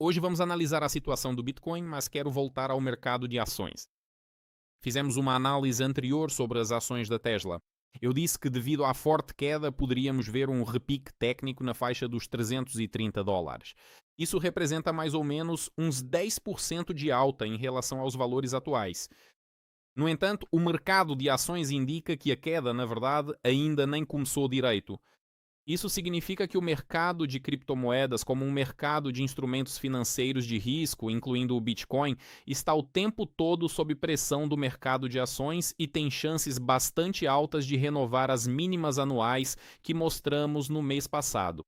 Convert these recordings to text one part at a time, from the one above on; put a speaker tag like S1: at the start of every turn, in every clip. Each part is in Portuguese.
S1: Hoje vamos analisar a situação do Bitcoin, mas quero voltar ao mercado de ações. Fizemos uma análise anterior sobre as ações da Tesla. Eu disse que devido à forte queda poderíamos ver um repique técnico na faixa dos $330. Isso representa mais ou menos uns 10% de alta em relação aos valores atuais. No entanto, o mercado de ações indica que a queda, na verdade, ainda nem começou direito. Isso significa que o mercado de criptomoedas, como um mercado de instrumentos financeiros de risco, incluindo o Bitcoin, está o tempo todo sob pressão do mercado de ações e tem chances bastante altas de renovar as mínimas anuais que mostramos no mês passado.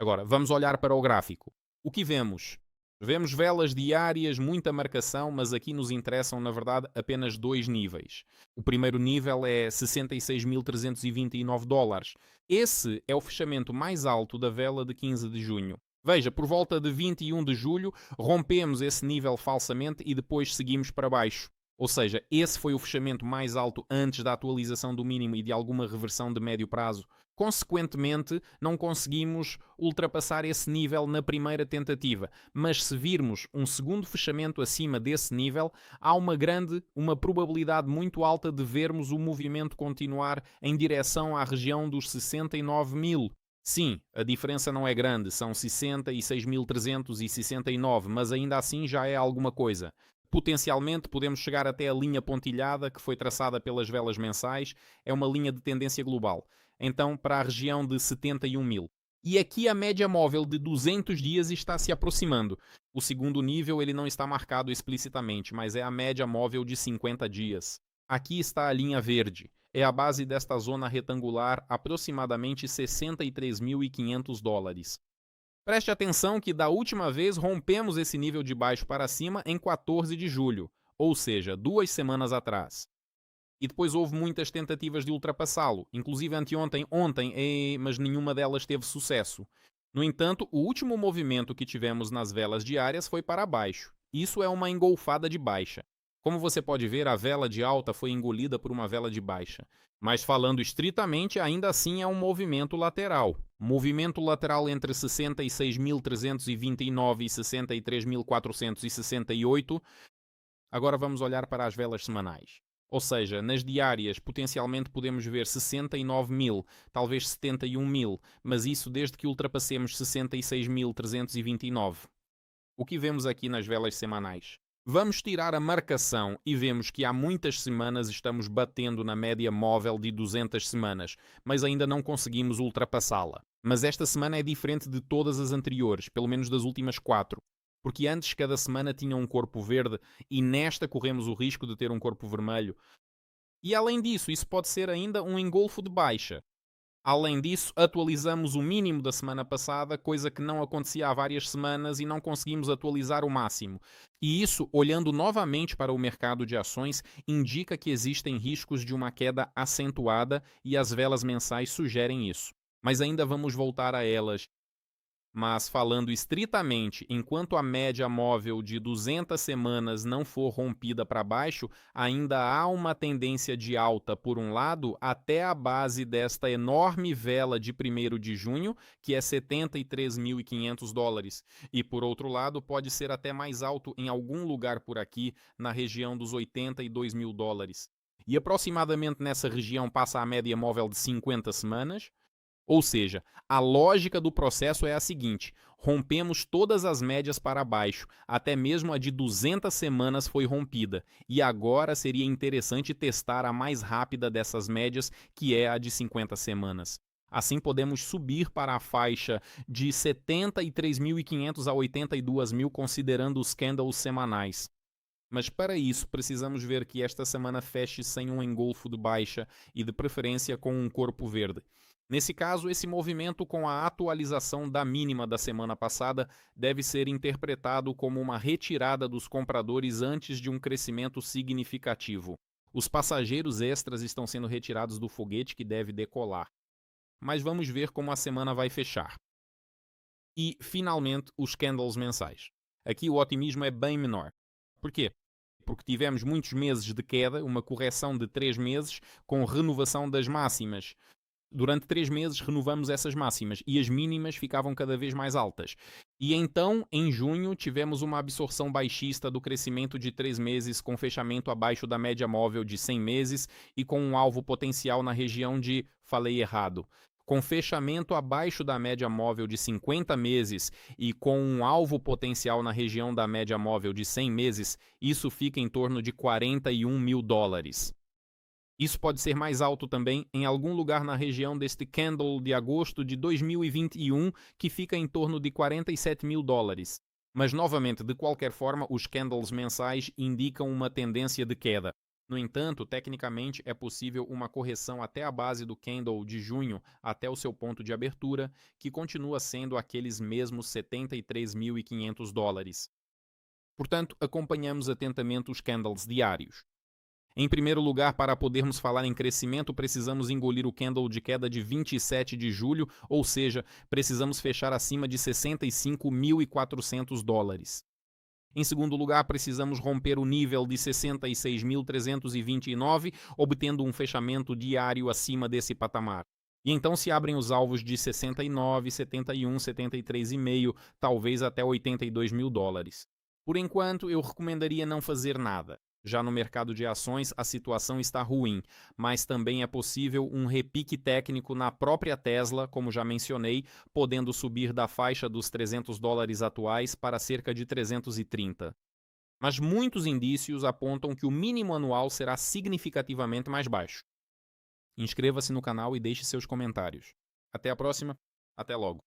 S1: Agora, vamos olhar para o gráfico. O que vemos? Vemos velas diárias, muita marcação, mas aqui nos interessam, na verdade, apenas dois níveis. O primeiro nível é $66.329. Esse é o fechamento mais alto da vela de 15 de junho. Veja, por volta de 21 de julho, rompemos esse nível falsamente e depois seguimos para baixo. Ou seja, esse foi o fechamento mais alto antes da atualização do mínimo e de alguma reversão de médio prazo. Consequentemente, não conseguimos ultrapassar esse nível na primeira tentativa, mas se virmos um segundo fechamento acima desse nível, há uma probabilidade muito alta de vermos o movimento continuar em direção à região dos 69 mil. Sim, a diferença não é grande, são 66.369, mas ainda assim já é alguma coisa. Potencialmente podemos chegar até a linha pontilhada que foi traçada pelas velas mensais, é uma linha de tendência global. Então, para a região de 71 mil. E aqui a média móvel de 200 dias está se aproximando. O segundo nível ele não está marcado explicitamente, mas é a média móvel de 50 dias. Aqui está a linha verde. É a base desta zona retangular, aproximadamente $63.500. Preste atenção que da última vez rompemos esse nível de baixo para cima em 14 de julho, ou seja, 2 semanas atrás. E depois houve muitas tentativas de ultrapassá-lo, inclusive anteontem, mas nenhuma delas teve sucesso. No entanto, o último movimento que tivemos nas velas diárias foi para baixo. Isso é uma engolfada de baixa. Como você pode ver, a vela de alta foi engolida por uma vela de baixa. Mas falando estritamente, ainda assim é um movimento lateral. Movimento lateral entre 66.329 e 63.468. Agora vamos olhar para as velas semanais. Ou seja, nas diárias potencialmente podemos ver 69 mil, talvez 71 mil, mas isso desde que ultrapassemos 66.329. O que vemos aqui nas velas semanais? Vamos tirar a marcação e vemos que há muitas semanas estamos batendo na média móvel de 200 semanas, mas ainda não conseguimos ultrapassá-la. Mas esta semana é diferente de todas as anteriores, pelo menos das últimas 4. Porque antes cada semana tinha um corpo verde e nesta corremos o risco de ter um corpo vermelho. E além disso, isso pode ser ainda um engolfo de baixa. Além disso, atualizamos o mínimo da semana passada, coisa que não acontecia há várias semanas e não conseguimos atualizar o máximo. E isso, olhando novamente para o mercado de ações, indica que existem riscos de uma queda acentuada e as velas mensais sugerem isso. Mas ainda vamos voltar a elas. Mas falando estritamente, enquanto a média móvel de 200 semanas não for rompida para baixo, ainda há uma tendência de alta por um lado até a base desta enorme vela de 1º de junho, que é $73.500, e por outro lado pode ser até mais alto em algum lugar por aqui, na região dos $82.000. E aproximadamente nessa região passa a média móvel de 50 semanas. Ou seja, a lógica do processo é a seguinte: rompemos todas as médias para baixo, até mesmo a de 200 semanas foi rompida, e agora seria interessante testar a mais rápida dessas médias, que é a de 50 semanas. Assim podemos subir para a faixa de 73.500 a 82.000, considerando os candles semanais. Mas para isso precisamos ver que esta semana feche sem um engolfo de baixa e de preferência com um corpo verde. Nesse caso, esse movimento com a atualização da mínima da semana passada deve ser interpretado como uma retirada dos compradores antes de um crescimento significativo. Os passageiros extras estão sendo retirados do foguete que deve decolar. Mas vamos ver como a semana vai fechar. E, finalmente, os candles mensais. Aqui o otimismo é bem menor. Por quê? Porque tivemos muitos meses de queda, uma correção de 3 meses, com renovação das máximas. Durante 3 meses renovamos essas máximas e as mínimas ficavam cada vez mais altas. E então, em junho, tivemos uma absorção baixista do crescimento de 3 meses com fechamento abaixo da média móvel de 100 meses e com um alvo potencial na região de, falei errado, com fechamento abaixo da média móvel de 50 meses e com um alvo potencial na região da média móvel de 100 meses, isso fica em torno de $41 mil. Isso pode ser mais alto também em algum lugar na região deste candle de agosto de 2021, que fica em torno de $47 mil. Mas, novamente, de qualquer forma, os candles mensais indicam uma tendência de queda. No entanto, tecnicamente é possível uma correção até a base do candle de junho até o seu ponto de abertura, que continua sendo aqueles mesmos $73.500. Portanto, acompanhamos atentamente os candles diários. Em primeiro lugar, para podermos falar em crescimento, precisamos engolir o candle de queda de 27 de julho, ou seja, precisamos fechar acima de $65.400. Em segundo lugar, precisamos romper o nível de 66.329, obtendo um fechamento diário acima desse patamar. E então se abrem os alvos de 69, 71, 73,5, talvez até $82 mil. Por enquanto, eu recomendaria não fazer nada. Já no mercado de ações, a situação está ruim, mas também é possível um repique técnico na própria Tesla, como já mencionei, podendo subir da faixa dos $300 atuais para cerca de 330. Mas muitos indícios apontam que o mínimo anual será significativamente mais baixo. Inscreva-se no canal e deixe seus comentários. Até a próxima, até logo.